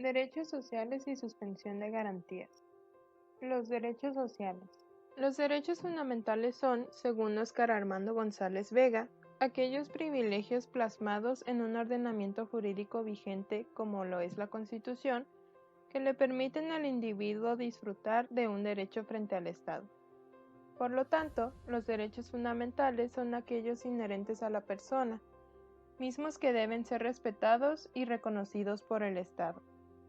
Derechos sociales y suspensión de garantías. Los derechos sociales. Los derechos fundamentales son, según Óscar Armando González Vega, aquellos privilegios plasmados en un ordenamiento jurídico vigente como lo es la Constitución, que le permiten al individuo disfrutar de un derecho frente al Estado. Por lo tanto, los derechos fundamentales son aquellos inherentes a la persona, mismos que deben ser respetados y reconocidos por el Estado.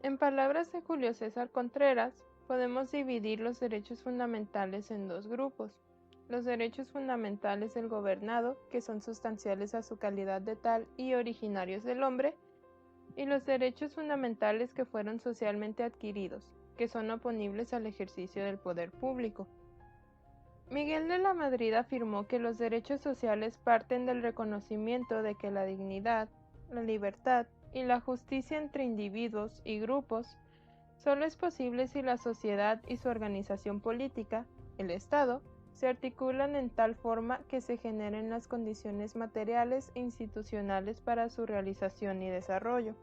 En palabras de Julio César Contreras, podemos dividir los derechos fundamentales en dos grupos: los derechos fundamentales del gobernado, que son sustanciales a su calidad de tal y originarios del hombre, y los derechos fundamentales que fueron socialmente adquiridos, que son oponibles al ejercicio del poder público. Miguel de la Madrid afirmó que los derechos sociales parten del reconocimiento de que la dignidad, la libertad y la justicia entre individuos y grupos solo es posible si la sociedad y su organización política, el Estado, se articulan en tal forma que se generen las condiciones materiales e institucionales para su realización y desarrollo.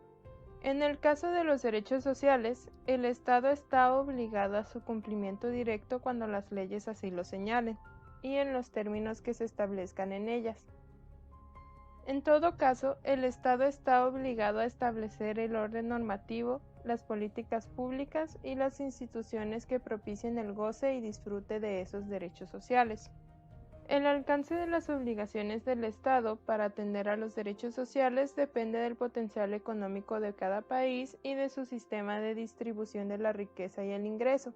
En el caso de los derechos sociales, el Estado está obligado a su cumplimiento directo cuando las leyes así lo señalen, y en los términos que se establezcan en ellas. En todo caso, el Estado está obligado a establecer el orden normativo, las políticas públicas y las instituciones que propicien el goce y disfrute de esos derechos sociales. El alcance de las obligaciones del Estado para atender a los derechos sociales depende del potencial económico de cada país y de su sistema de distribución de la riqueza y el ingreso.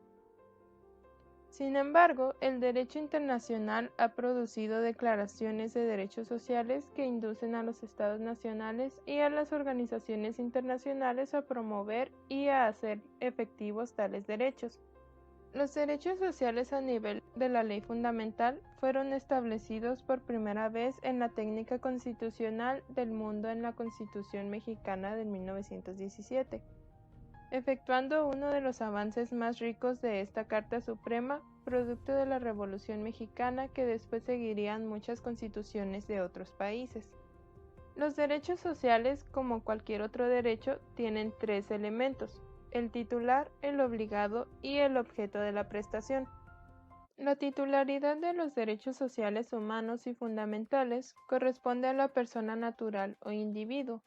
Sin embargo, el derecho internacional ha producido declaraciones de derechos sociales que inducen a los Estados nacionales y a las organizaciones internacionales a promover y a hacer efectivos tales derechos. Los derechos sociales a nivel de la ley fundamental fueron establecidos por primera vez en la técnica constitucional del mundo en la Constitución mexicana de 1917, efectuando uno de los avances más ricos de esta Carta Suprema, producto de la Revolución Mexicana que después seguirían muchas constituciones de otros países. Los derechos sociales, como cualquier otro derecho, tienen tres elementos: el titular, el obligado y el objeto de la prestación. La titularidad de los derechos sociales humanos y fundamentales corresponde a la persona natural o individuo.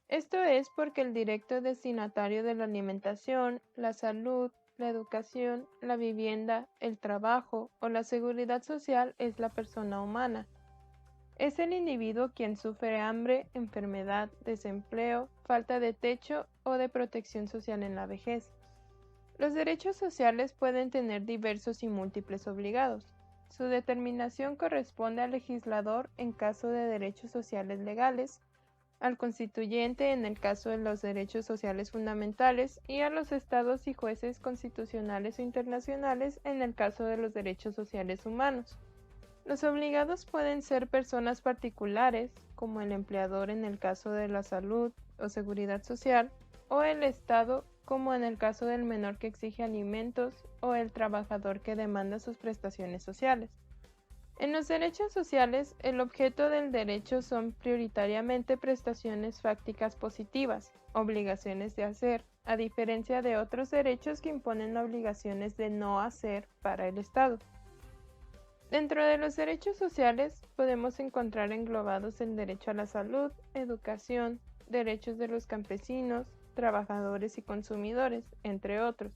Esto es porque el directo destinatario de la alimentación, la salud, la educación, la vivienda, el trabajo o la seguridad social es la persona humana. Es el individuo quien sufre hambre, enfermedad, desempleo, falta de techo o de protección social en la vejez. Los derechos sociales pueden tener diversos y múltiples obligados. Su determinación corresponde al legislador en caso de derechos sociales legales, al constituyente en el caso de los derechos sociales fundamentales y a los estados y jueces constitucionales o internacionales en el caso de los derechos sociales humanos. Los obligados pueden ser personas particulares, como el empleador en el caso de la salud o seguridad social, o el Estado, como en el caso del menor que exige alimentos o el trabajador que demanda sus prestaciones sociales. En los derechos sociales, el objeto del derecho son prioritariamente prestaciones fácticas positivas, obligaciones de hacer, a diferencia de otros derechos que imponen obligaciones de no hacer para el Estado. Dentro de los derechos sociales podemos encontrar englobados el derecho a la salud, educación, derechos de los campesinos, trabajadores y consumidores, entre otros.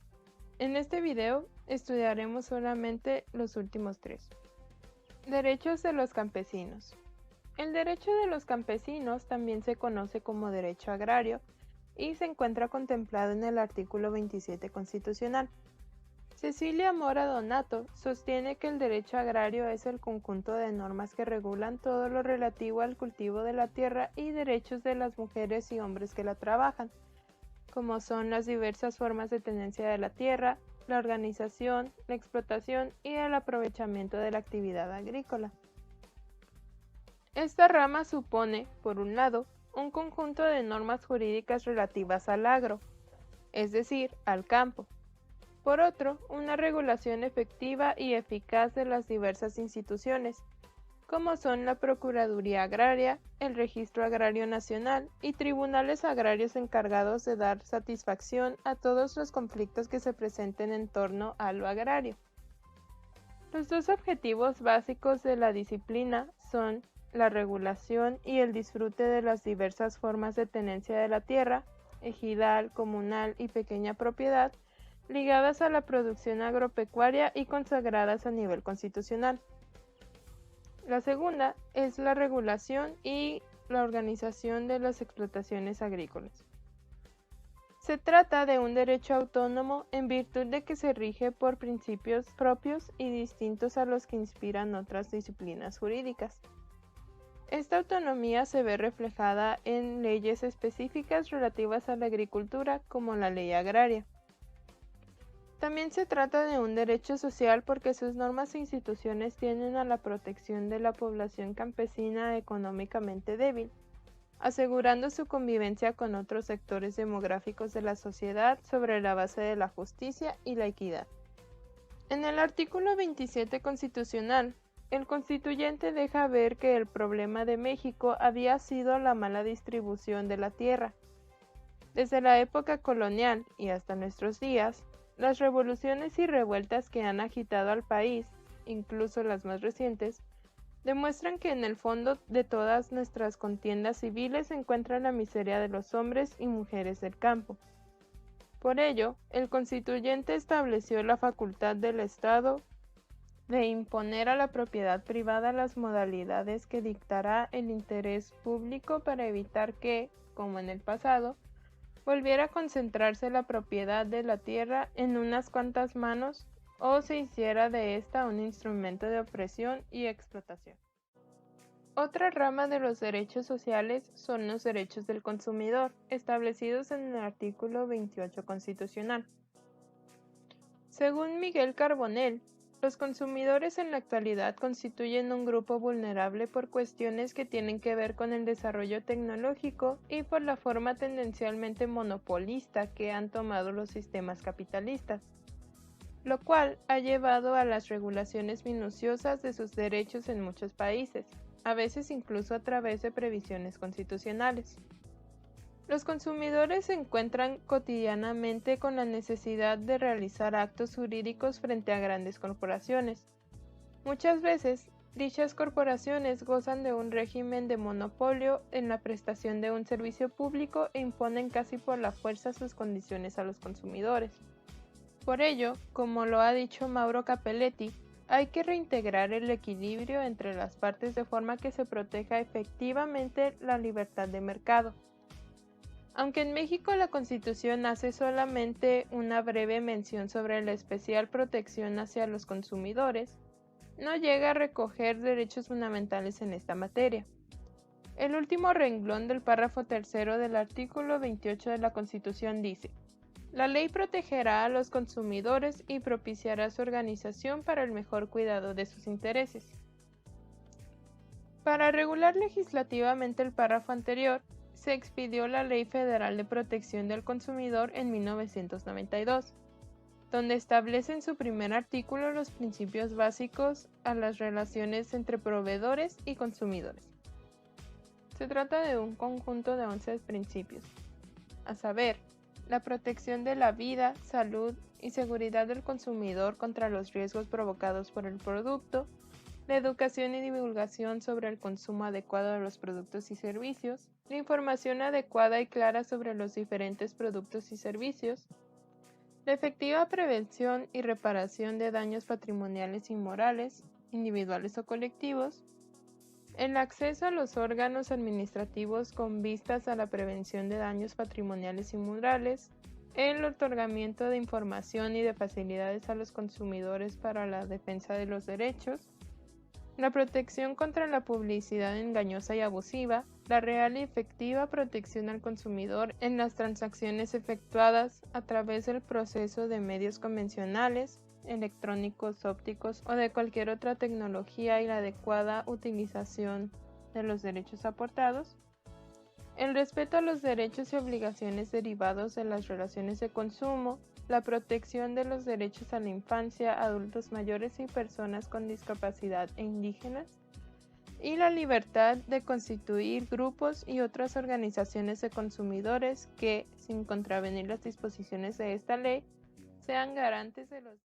En este video estudiaremos solamente los últimos tres. Derechos de los campesinos. El derecho de los campesinos también se conoce como derecho agrario y se encuentra contemplado en el artículo 27 constitucional. Cecilia Mora Donato sostiene que el derecho agrario es el conjunto de normas que regulan todo lo relativo al cultivo de la tierra y derechos de las mujeres y hombres que la trabajan, como son las diversas formas de tenencia de la tierra, la organización, la explotación y el aprovechamiento de la actividad agrícola. Esta rama supone, por un lado, un conjunto de normas jurídicas relativas al agro, es decir, al campo. Por otro, una regulación efectiva y eficaz de las diversas instituciones, como son la Procuraduría Agraria, el Registro Agrario Nacional y tribunales agrarios encargados de dar satisfacción a todos los conflictos que se presenten en torno a lo agrario. Los dos objetivos básicos de la disciplina son la regulación y el disfrute de las diversas formas de tenencia de la tierra, ejidal, comunal y pequeña propiedad, ligadas a la producción agropecuaria y consagradas a nivel constitucional. La segunda es la regulación y la organización de las explotaciones agrícolas. Se trata de un derecho autónomo en virtud de que se rige por principios propios y distintos a los que inspiran otras disciplinas jurídicas. Esta autonomía se ve reflejada en leyes específicas relativas a la agricultura, como la ley agraria. También se trata de un derecho social porque sus normas e instituciones tienden a la protección de la población campesina económicamente débil, asegurando su convivencia con otros sectores demográficos de la sociedad sobre la base de la justicia y la equidad. En el artículo 27 constitucional, el constituyente deja ver que el problema de México había sido la mala distribución de la tierra. Desde la época colonial y hasta nuestros días, las revoluciones y revueltas que han agitado al país, incluso las más recientes, demuestran que en el fondo de todas nuestras contiendas civiles se encuentra la miseria de los hombres y mujeres del campo. Por ello, el constituyente estableció la facultad del Estado de imponer a la propiedad privada las modalidades que dictará el interés público para evitar que, como en el pasado, volviera a concentrarse la propiedad de la tierra en unas cuantas manos o se hiciera de esta un instrumento de opresión y explotación. Otra rama de los derechos sociales son los derechos del consumidor, establecidos en el artículo 28 constitucional. Según Miguel Carbonell, los consumidores en la actualidad constituyen un grupo vulnerable por cuestiones que tienen que ver con el desarrollo tecnológico y por la forma tendencialmente monopolista que han tomado los sistemas capitalistas, lo cual ha llevado a las regulaciones minuciosas de sus derechos en muchos países, a veces incluso a través de previsiones constitucionales. Los consumidores se encuentran cotidianamente con la necesidad de realizar actos jurídicos frente a grandes corporaciones. Muchas veces, dichas corporaciones gozan de un régimen de monopolio en la prestación de un servicio público e imponen casi por la fuerza sus condiciones a los consumidores. Por ello, como lo ha dicho Mauro Capelletti, hay que reintegrar el equilibrio entre las partes de forma que se proteja efectivamente la libertad de mercado. Aunque en México la Constitución hace solamente una breve mención sobre la especial protección hacia los consumidores, no llega a recoger derechos fundamentales en esta materia. El último renglón del párrafo tercero del artículo 28 de la Constitución dice: la ley protegerá a los consumidores y propiciará su organización para el mejor cuidado de sus intereses. Para regular legislativamente el párrafo anterior, se expidió la Ley Federal de Protección del Consumidor en 1992, donde establece en su primer artículo los principios básicos a las relaciones entre proveedores y consumidores. Se trata de un conjunto de 11 principios, a saber, la protección de la vida, salud y seguridad del consumidor contra los riesgos provocados por el producto, la educación y divulgación sobre el consumo adecuado de los productos y servicios, la información adecuada y clara sobre los diferentes productos y servicios, la efectiva prevención y reparación de daños patrimoniales y morales, individuales o colectivos, el acceso a los órganos administrativos con vistas a la prevención de daños patrimoniales y morales, el otorgamiento de información y de facilidades a los consumidores para la defensa de los derechos, la protección contra la publicidad engañosa y abusiva, la real y efectiva protección al consumidor en las transacciones efectuadas a través del proceso de medios convencionales, electrónicos, ópticos o de cualquier otra tecnología y la adecuada utilización de los derechos aportados, el respeto a los derechos y obligaciones derivados de las relaciones de consumo, la protección de los derechos a la infancia, adultos mayores y personas con discapacidad e indígenas, y la libertad de constituir grupos y otras organizaciones de consumidores que, sin contravenir las disposiciones de esta ley, sean garantes de los.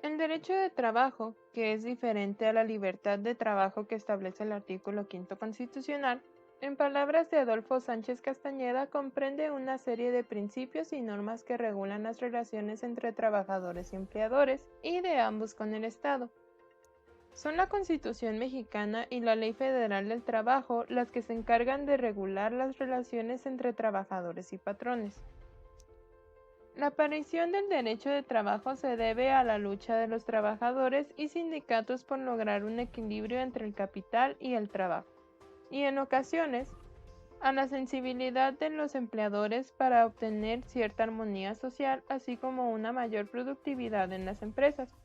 El derecho de trabajo, que es diferente a la libertad de trabajo que establece el artículo 5 constitucional, en palabras de Adolfo Sánchez Castañeda, comprende una serie de principios y normas que regulan las relaciones entre trabajadores y empleadores y de ambos con el Estado. Son la Constitución mexicana y la Ley Federal del Trabajo las que se encargan de regular las relaciones entre trabajadores y patrones. La aparición del derecho de trabajo se debe a la lucha de los trabajadores y sindicatos por lograr un equilibrio entre el capital y el trabajo, y en ocasiones, a la sensibilidad de los empleadores para obtener cierta armonía social, así como una mayor productividad en las empresas.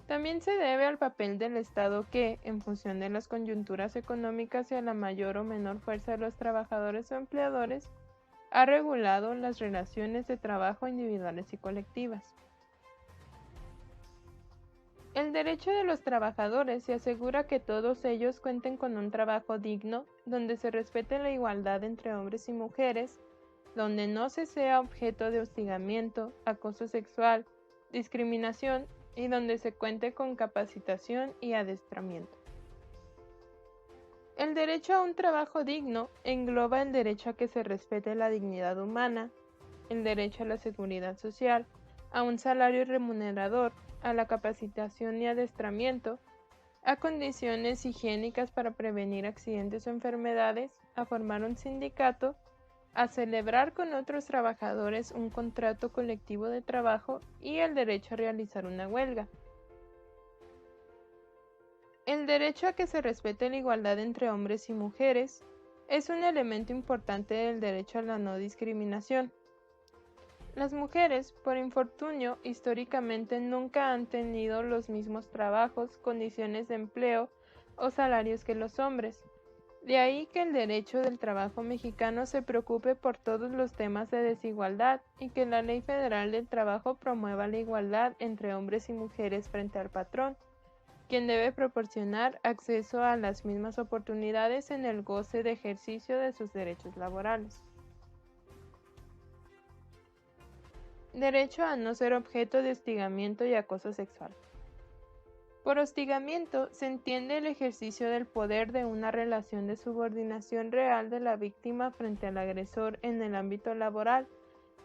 También se debe al papel del Estado que, en función de las coyunturas económicas y a la mayor o menor fuerza de los trabajadores o empleadores, ha regulado las relaciones de trabajo individuales y colectivas. El derecho de los trabajadores se asegura que todos ellos cuenten con un trabajo digno, donde se respete la igualdad entre hombres y mujeres, donde no se sea objeto de hostigamiento, acoso sexual, discriminación y donde se cuente con capacitación y adiestramiento. El derecho a un trabajo digno engloba el derecho a que se respete la dignidad humana, el derecho a la seguridad social, a un salario remunerador, a la capacitación y adiestramiento, a condiciones higiénicas para prevenir accidentes o enfermedades, a formar un sindicato, a celebrar con otros trabajadores un contrato colectivo de trabajo y el derecho a realizar una huelga. El derecho a que se respete la igualdad entre hombres y mujeres es un elemento importante del derecho a la no discriminación. Las mujeres, por infortunio, históricamente nunca han tenido los mismos trabajos, condiciones de empleo o salarios que los hombres. De ahí que el derecho del trabajo mexicano se preocupe por todos los temas de desigualdad y que la Ley Federal del Trabajo promueva la igualdad entre hombres y mujeres frente al patrón, quien debe proporcionar acceso a las mismas oportunidades en el goce de ejercicio de sus derechos laborales. Derecho a no ser objeto de hostigamiento y acoso sexual. Por hostigamiento se entiende el ejercicio del poder de una relación de subordinación real de la víctima frente al agresor en el ámbito laboral,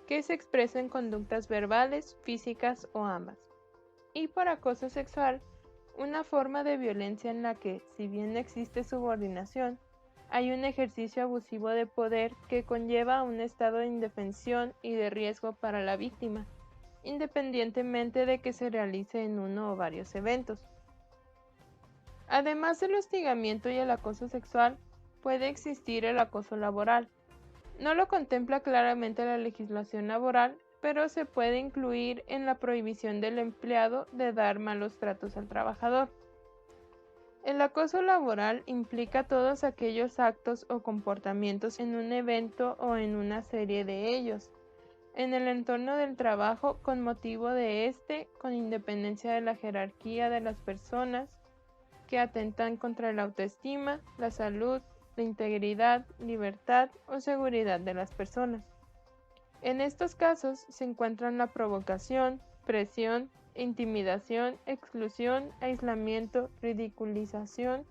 que se expresa en conductas verbales, físicas o ambas. Y por acoso sexual, una forma de violencia en la que, si bien no existe subordinación, hay un ejercicio abusivo de poder que conlleva un estado de indefensión y de riesgo para la víctima, independientemente de que se realice en uno o varios eventos. Además del hostigamiento y el acoso sexual, puede existir el acoso laboral. No lo contempla claramente la legislación laboral, pero se puede incluir en la prohibición del empleado de dar malos tratos al trabajador. El acoso laboral implica todos aquellos actos o comportamientos en un evento o en una serie de ellos, en el entorno del trabajo con motivo de este, con independencia de la jerarquía de las personas, que atentan contra la autoestima, la salud, la integridad, libertad o seguridad de las personas. En estos casos se encuentran la provocación, presión, intimidación, exclusión, aislamiento, ridiculización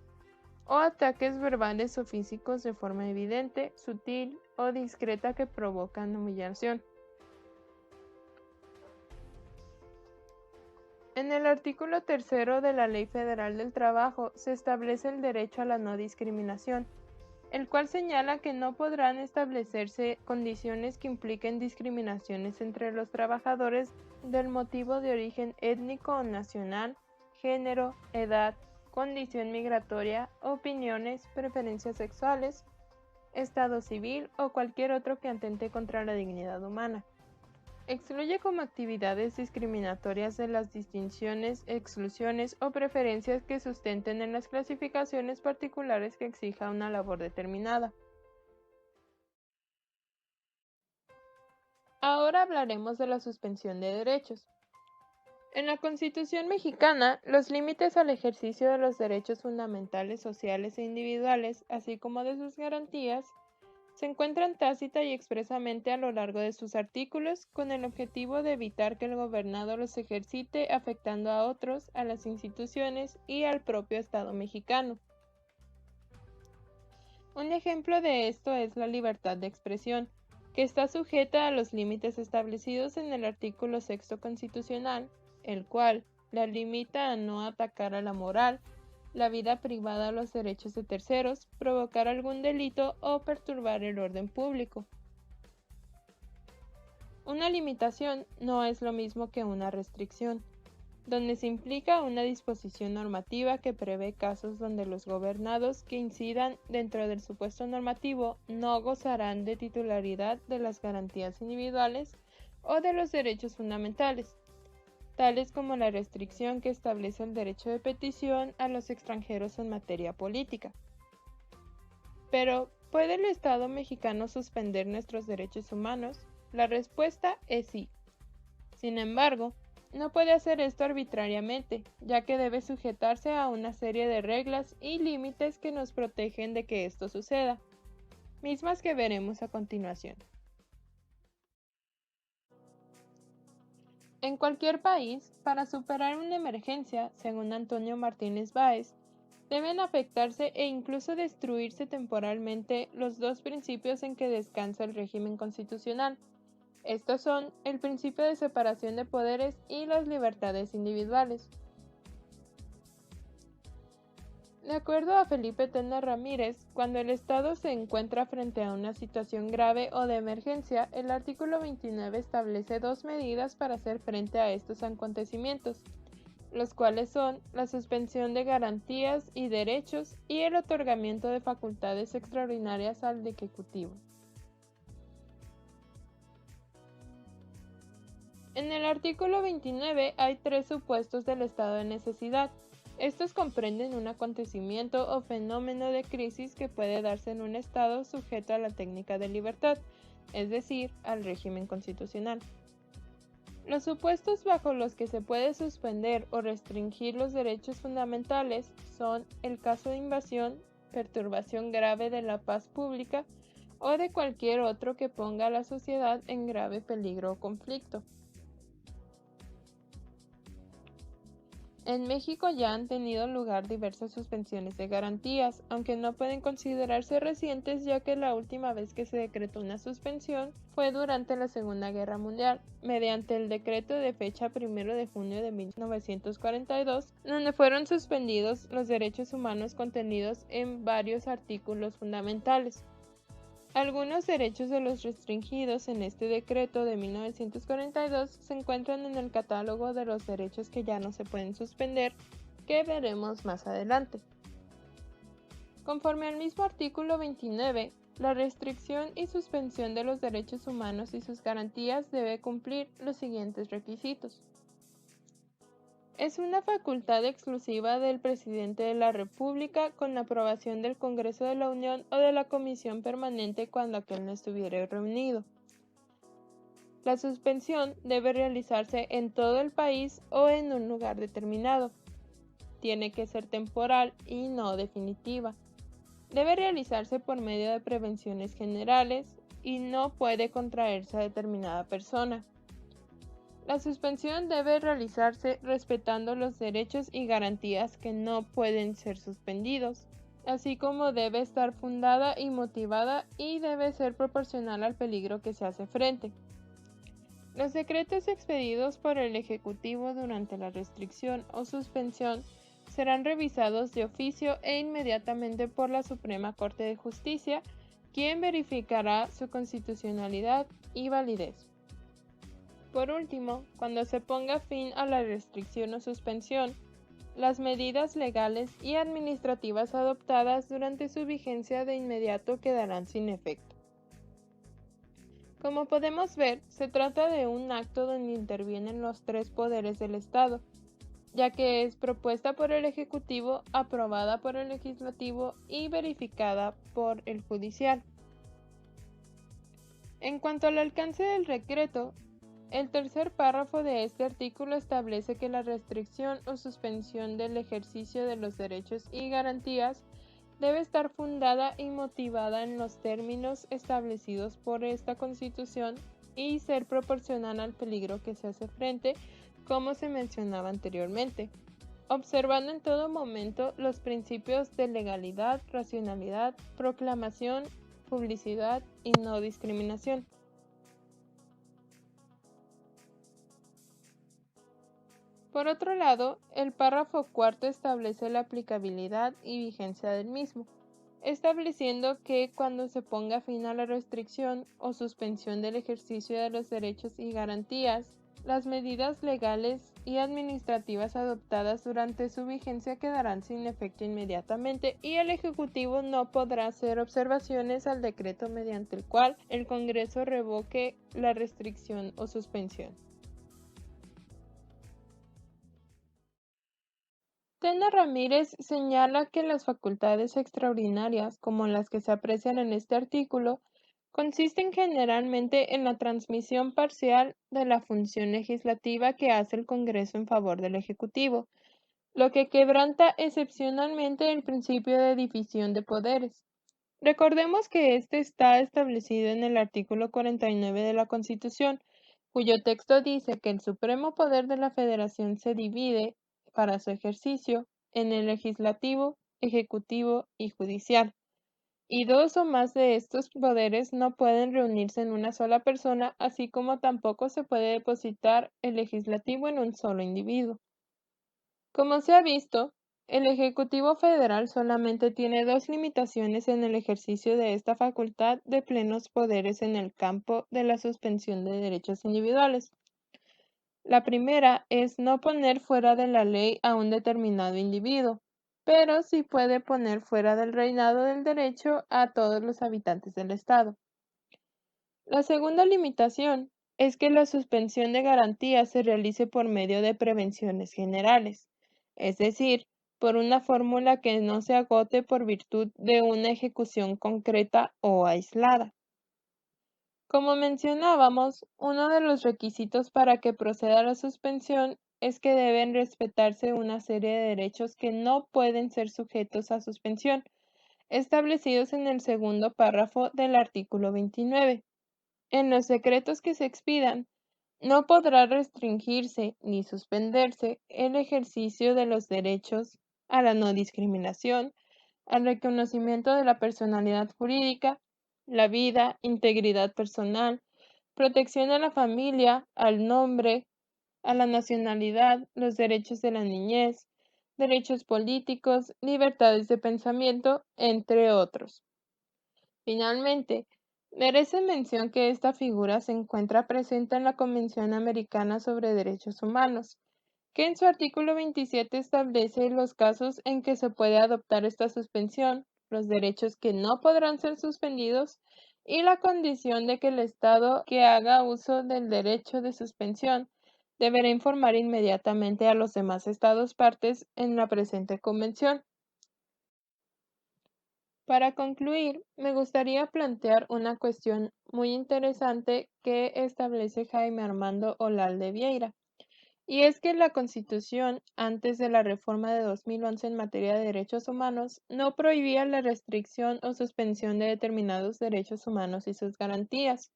o ataques verbales o físicos de forma evidente, sutil o discreta que provocan humillación. En el artículo 3 de la Ley Federal del Trabajo se establece el derecho a la no discriminación, el cual señala que no podrán establecerse condiciones que impliquen discriminaciones entre los trabajadores del motivo de origen étnico o nacional, género, edad, condición migratoria, opiniones, preferencias sexuales, estado civil o cualquier otro que atente contra la dignidad humana. Excluye como actividades discriminatorias de las distinciones, exclusiones o preferencias que sustenten en las clasificaciones particulares que exija una labor determinada. Ahora hablaremos de la suspensión de derechos. En la Constitución mexicana, los límites al ejercicio de los derechos fundamentales sociales e individuales, así como de sus garantías, se encuentran tácita y expresamente a lo largo de sus artículos, con el objetivo de evitar que el gobernado los ejercite afectando a otros, a las instituciones y al propio Estado mexicano. Un ejemplo de esto es la libertad de expresión, que está sujeta a los límites establecidos en el artículo 6 constitucional, el cual la limita a no atacar a la moral, la vida privada o los derechos de terceros, provocar algún delito o perturbar el orden público. Una limitación no es lo mismo que una restricción, donde se implica una disposición normativa que prevé casos donde los gobernados que incidan dentro del supuesto normativo no gozarán de titularidad de las garantías individuales o de los derechos fundamentales, tales como la restricción que establece el derecho de petición a los extranjeros en materia política. Pero, ¿puede el Estado mexicano suspender nuestros derechos humanos? La respuesta es sí. Sin embargo, no puede hacer esto arbitrariamente, ya que debe sujetarse a una serie de reglas y límites que nos protegen de que esto suceda, mismas que veremos a continuación. En cualquier país, para superar una emergencia, según Antonio Martínez Báez, deben afectarse e incluso destruirse temporalmente los dos principios en que descansa el régimen constitucional. Estos son el principio de separación de poderes y las libertades individuales. De acuerdo a Felipe Tena Ramírez, cuando el Estado se encuentra frente a una situación grave o de emergencia, el artículo 29 establece dos medidas para hacer frente a estos acontecimientos, los cuales son la suspensión de garantías y derechos y el otorgamiento de facultades extraordinarias al Ejecutivo. En el artículo 29 hay tres supuestos del estado de necesidad. Estos comprenden un acontecimiento o fenómeno de crisis que puede darse en un estado sujeto a la técnica de libertad, es decir, al régimen constitucional. Los supuestos bajo los que se puede suspender o restringir los derechos fundamentales son el caso de invasión, perturbación grave de la paz pública o de cualquier otro que ponga a la sociedad en grave peligro o conflicto. En México ya han tenido lugar diversas suspensiones de garantías, aunque no pueden considerarse recientes ya que la última vez que se decretó una suspensión fue durante la Segunda Guerra Mundial, mediante el decreto de fecha 1 de junio de 1942, donde fueron suspendidos los derechos humanos contenidos en varios artículos fundamentales. Algunos derechos de los restringidos en este decreto de 1942 se encuentran en el catálogo de los derechos que ya no se pueden suspender, que veremos más adelante. Conforme al mismo artículo 29, la restricción y suspensión de los derechos humanos y sus garantías debe cumplir los siguientes requisitos. Es una facultad exclusiva del Presidente de la República con la aprobación del Congreso de la Unión o de la Comisión Permanente cuando aquel no estuviera reunido. La suspensión debe realizarse en todo el país o en un lugar determinado. Tiene que ser temporal y no definitiva. Debe realizarse por medio de prevenciones generales y no puede contraerse a determinada persona. La suspensión debe realizarse respetando los derechos y garantías que no pueden ser suspendidos, así como debe estar fundada y motivada y debe ser proporcional al peligro que se hace frente. Los decretos expedidos por el Ejecutivo durante la restricción o suspensión serán revisados de oficio e inmediatamente por la Suprema Corte de Justicia, quien verificará su constitucionalidad y validez. Por último, cuando se ponga fin a la restricción o suspensión, las medidas legales y administrativas adoptadas durante su vigencia de inmediato quedarán sin efecto. Como podemos ver, se trata de un acto donde intervienen los tres poderes del Estado, ya que es propuesta por el Ejecutivo, aprobada por el Legislativo y verificada por el Judicial. En cuanto al alcance del decreto, El tercer párrafo de este artículo establece que la restricción o suspensión del ejercicio de los derechos y garantías debe estar fundada y motivada en los términos establecidos por esta Constitución y ser proporcional al peligro que se hace frente, como se mencionaba anteriormente, observando en todo momento los principios de legalidad, racionalidad, proclamación, publicidad y no discriminación. Por otro lado, el párrafo cuarto establece la aplicabilidad y vigencia del mismo, estableciendo que cuando se ponga fin a la restricción o suspensión del ejercicio de los derechos y garantías, las medidas legales y administrativas adoptadas durante su vigencia quedarán sin efecto inmediatamente y el Ejecutivo no podrá hacer observaciones al decreto mediante el cual el Congreso revoque la restricción o suspensión. Tena Ramírez señala que las facultades extraordinarias, como las que se aprecian en este artículo, consisten generalmente en la transmisión parcial de la función legislativa que hace el Congreso en favor del Ejecutivo, lo que quebranta excepcionalmente el principio de división de poderes. Recordemos que este está establecido en el artículo 49 de la Constitución, cuyo texto dice que el supremo poder de la Federación se divide, para su ejercicio, en el legislativo, ejecutivo y judicial, y dos o más de estos poderes no pueden reunirse en una sola persona, así como tampoco se puede depositar el legislativo en un solo individuo. Como se ha visto, el Ejecutivo Federal solamente tiene dos limitaciones en el ejercicio de esta facultad de plenos poderes en el campo de la suspensión de derechos individuales. La primera es no poner fuera de la ley a un determinado individuo, pero sí puede poner fuera del reinado del derecho a todos los habitantes del Estado. La segunda limitación es que la suspensión de garantías se realice por medio de prevenciones generales, es decir, por una fórmula que no se agote por virtud de una ejecución concreta o aislada. Como mencionábamos, uno de los requisitos para que proceda la suspensión es que deben respetarse una serie de derechos que no pueden ser sujetos a suspensión, establecidos en el segundo párrafo del artículo 29. En los decretos que se expidan, no podrá restringirse ni suspenderse el ejercicio de los derechos a la no discriminación, al reconocimiento de la personalidad jurídica, la vida, integridad personal, protección a la familia, al nombre, a la nacionalidad, los derechos de la niñez, derechos políticos, libertades de pensamiento, entre otros. Finalmente, merece mención que esta figura se encuentra presente en la Convención Americana sobre Derechos Humanos, que en su artículo 27 establece los casos en que se puede adoptar esta suspensión, los derechos que no podrán ser suspendidos y la condición de que el Estado que haga uso del derecho de suspensión deberá informar inmediatamente a los demás Estados partes en la presente convención. Para concluir, me gustaría plantear una cuestión muy interesante que establece Jaime Armando Olalde Vieira, y es que la Constitución, antes de la reforma de 2011 en materia de derechos humanos, no prohibía la restricción o suspensión de determinados derechos humanos y sus garantías.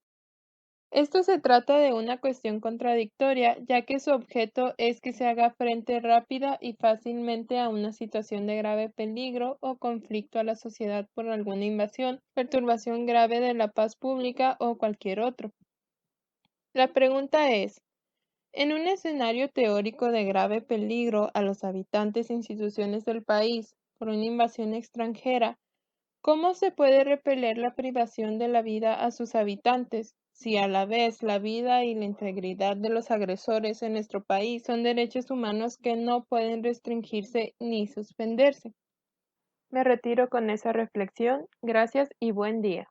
Esto se trata de una cuestión contradictoria, ya que su objeto es que se haga frente rápida y fácilmente a una situación de grave peligro o conflicto a la sociedad por alguna invasión, perturbación grave de la paz pública o cualquier otro. La pregunta es, en un escenario teórico de grave peligro a los habitantes e instituciones del país por una invasión extranjera, ¿cómo se puede repeler la privación de la vida a sus habitantes, si a la vez la vida y la integridad de los agresores en nuestro país son derechos humanos que no pueden restringirse ni suspenderse? Me retiro con esa reflexión. Gracias y buen día.